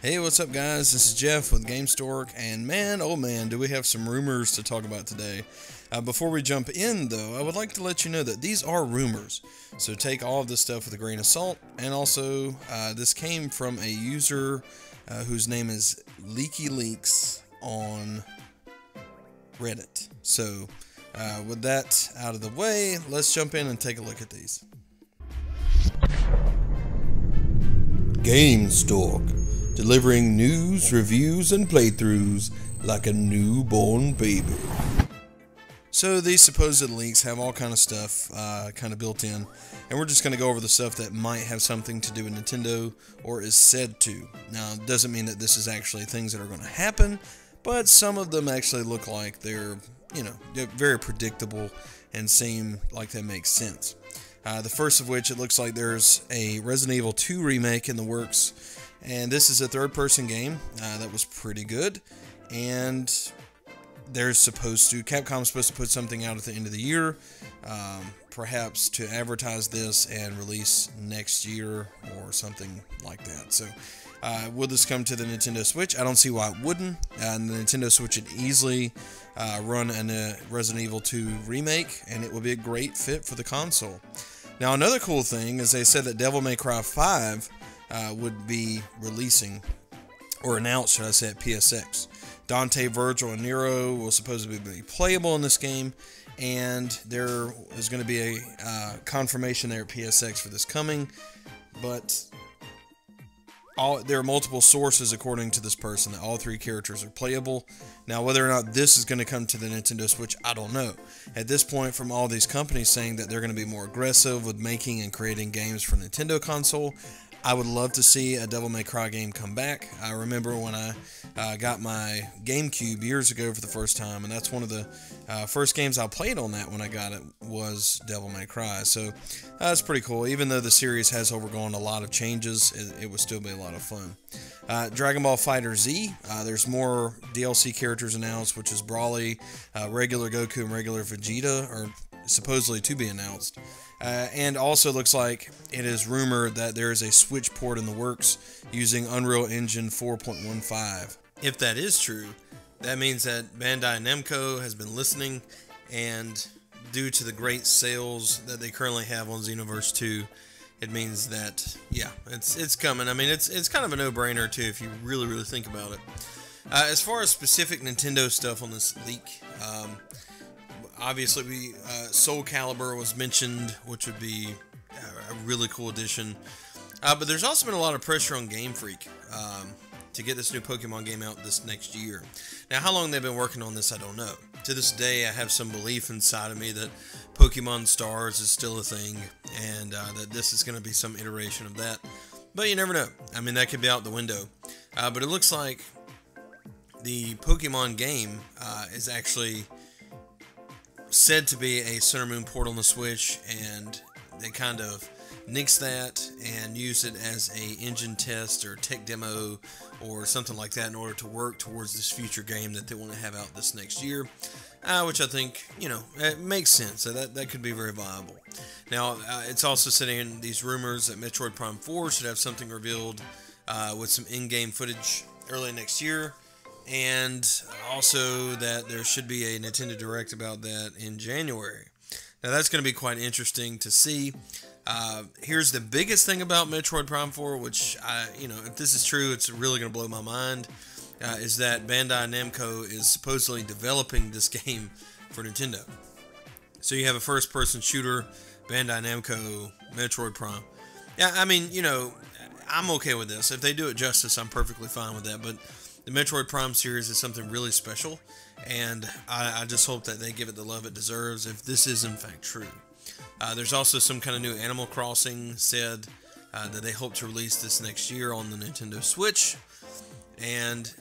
Hey, what's up, guys? This is Jeff with Gamestork, and man, oh man, do we have some rumors to talk about today. Before we jump in, though, I would like to let you know that these are rumors, so take all of this stuff with a grain of salt. And also, this came from a user whose name is Leaky Leaks on Reddit. So, with that out of the way, let's jump in and take a look at these. Gamestork, delivering news, reviews, and playthroughs like a newborn baby. So these supposed leaks have all kind of stuff kind of built in, and we're just going to go over the stuff that might have something to do with Nintendo or is said to. Now, it doesn't mean that this is actually things that are going to happen, but some of them actually look like they're very predictable and seem like they make sense. The first of which, it looks like there's a Resident Evil 2 remake in the works, and this is a third-person game that was pretty good, and Capcom's supposed to put something out at the end of the year, perhaps to advertise this and release next year or something like that. So, will this come to the Nintendo Switch? I don't see why it wouldn't. The Nintendo Switch would easily run a Resident Evil 2 remake, and it would be a great fit for the console. Now, another cool thing is they said that Devil May Cry 5 would be releasing, or announced, should I say, at PSX. Dante, Virgil, and Nero will supposedly be playable in this game, and there is going to be a confirmation there at PSX for this coming, but there are multiple sources, according to this person, that all three characters are playable. Now, whether or not this is going to come to the Nintendo Switch, I don't know. At this point, from all these companies saying that they're going to be more aggressive with making and creating games for Nintendo console, I would love to see a Devil May Cry game come back. I remember when I got my GameCube years ago for the first time, and that's one of the first games I played on that when I got it was Devil May Cry. So that's pretty cool. Even though the series has undergone a lot of changes, it would still be a lot of fun. Dragon Ball FighterZ, there's more DLC characters announced, which is Brawly, regular Goku, and regular Vegeta are supposedly to be announced. And also looks like it is rumored that there is a Switch port in the works using Unreal Engine 4.15. If that is true, that means that Bandai Namco has been listening, and due to the great sales that they currently have on Xenoverse 2, it means that, yeah, it's coming. I mean, it's kind of a no-brainer, too, if you really think about it. As far as specific Nintendo stuff on this leak, obviously, Soul Calibur was mentioned, which would be a really cool addition. But there's also been a lot of pressure on Game Freak to get this new Pokemon game out this next year. Now, how long they've been working on this, I don't know. To this day, I have some belief inside of me that Pokemon Stars is still a thing, and that this is going to be some iteration of that. But you never know. I mean, that could be out the window. But it looks like the Pokemon game is actually said to be a Center Moon port on the Switch, and they kind of nixed that and used it as a engine test or tech demo or something like that in order to work towards this future game that they want to have out this next year, which I think, it makes sense. So that could be very viable. Now, it's also sitting in these rumors that Metroid Prime 4 should have something revealed with some in-game footage early next year. And also that there should be a Nintendo Direct about that in January. Now, that's going to be quite interesting to see. Here's the biggest thing about Metroid Prime 4, which, if this is true, it's really going to blow my mind, is that Bandai Namco is supposedly developing this game for Nintendo. So you have a first-person shooter, Bandai Namco, Metroid Prime. Yeah, I mean, I'm okay with this. If they do it justice, I'm perfectly fine with that, but the Metroid Prime series is something really special, and I just hope that they give it the love it deserves if this is in fact true. There's also some kind of new Animal Crossing said that they hope to release this next year on the Nintendo Switch, and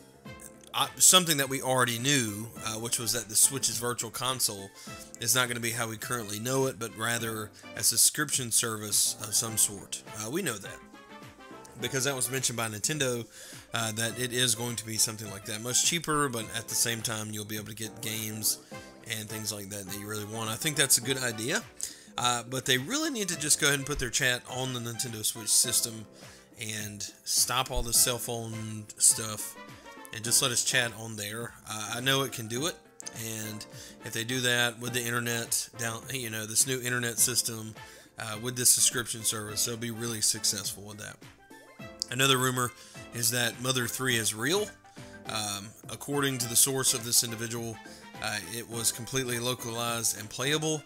something that we already knew, which was that the Switch's virtual console is not going to be how we currently know it, but rather a subscription service of some sort. We know that, because that was mentioned by Nintendo, that it is going to be something like that. Much cheaper, but at the same time, you'll be able to get games and things like that that you really want. I think that's a good idea, but they really need to just go ahead and put their chat on the Nintendo Switch system and stop all the cell phone stuff and just let us chat on there. I know it can do it, and if they do that with the internet down, this new internet system with this subscription service, they'll be really successful with that. Another rumor is that Mother 3 is real. According to the source of this individual, it was completely localized and playable,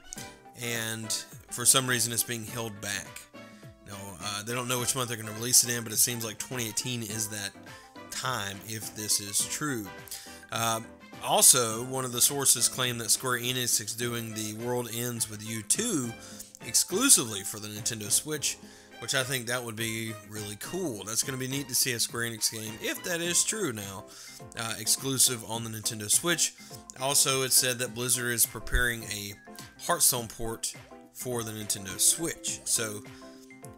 and for some reason it's being held back. They don't know which month they're going to release it in, but it seems like 2018 is that time if this is true. Also, one of the sources claimed that Square Enix is doing the World Ends with You 2 exclusively for the Nintendo Switch, which I think that would be really cool. That's going to be neat to see a Square Enix game, if that is true now, exclusive on the Nintendo Switch. Also, it said that Blizzard is preparing a Hearthstone port for the Nintendo Switch. So,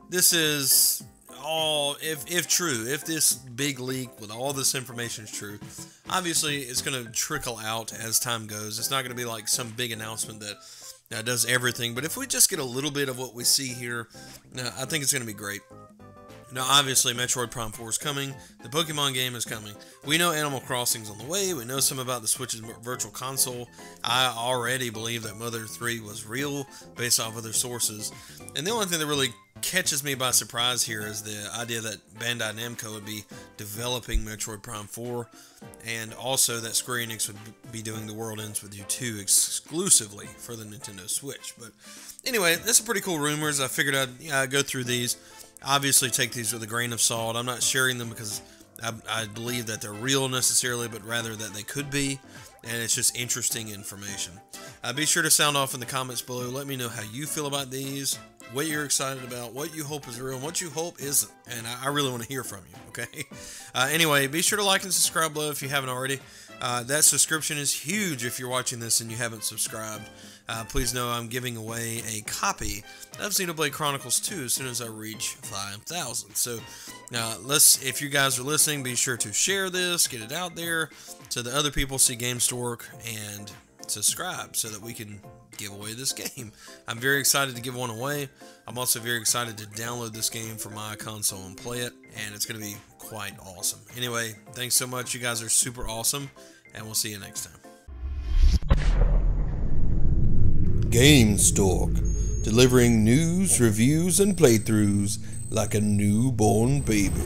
this is all, if true, if this big leak with all this information is true, obviously it's going to trickle out as time goes. It's not going to be like some big announcement that does everything, but if we just get a little bit of what we see here, I think it's going to be great. Now, obviously, Metroid Prime 4 is coming. The Pokemon game is coming. We know Animal Crossing's on the way. We know some about the Switch's virtual console. I already believe that Mother 3 was real based off other sources. And the only thing that really catches me by surprise here is the idea that Bandai Namco would be developing Metroid Prime 4, and also that Square Enix would be doing The World Ends With You 2 exclusively for the Nintendo Switch. But anyway, that's some pretty cool rumors. I figured I'd go through these. Obviously, take these with a grain of salt. I'm not sharing them because I believe that they're real necessarily, but rather that they could be, and it's just interesting information. Be sure to sound off in the comments below. Let me know how you feel about these, what you're excited about, what you hope is real, and what you hope isn't. And I really want to hear from you, okay? Anyway, be sure to like and subscribe below if you haven't already. That subscription is huge if you're watching this and you haven't subscribed. Please know I'm giving away a copy of Xenoblade Chronicles 2 as soon as I reach 5,000. So, if you guys are listening, be sure to share this, get it out there so that other people see Gamestork, and subscribe so that we can give away this game. I'm very excited to give one away. I'm also very excited to download this game for my console and play it, and it's going to be quite awesome. Anyway, thanks so much. You guys are super awesome, and we'll see you next time. Gamestork, delivering news, reviews, and playthroughs like a newborn baby.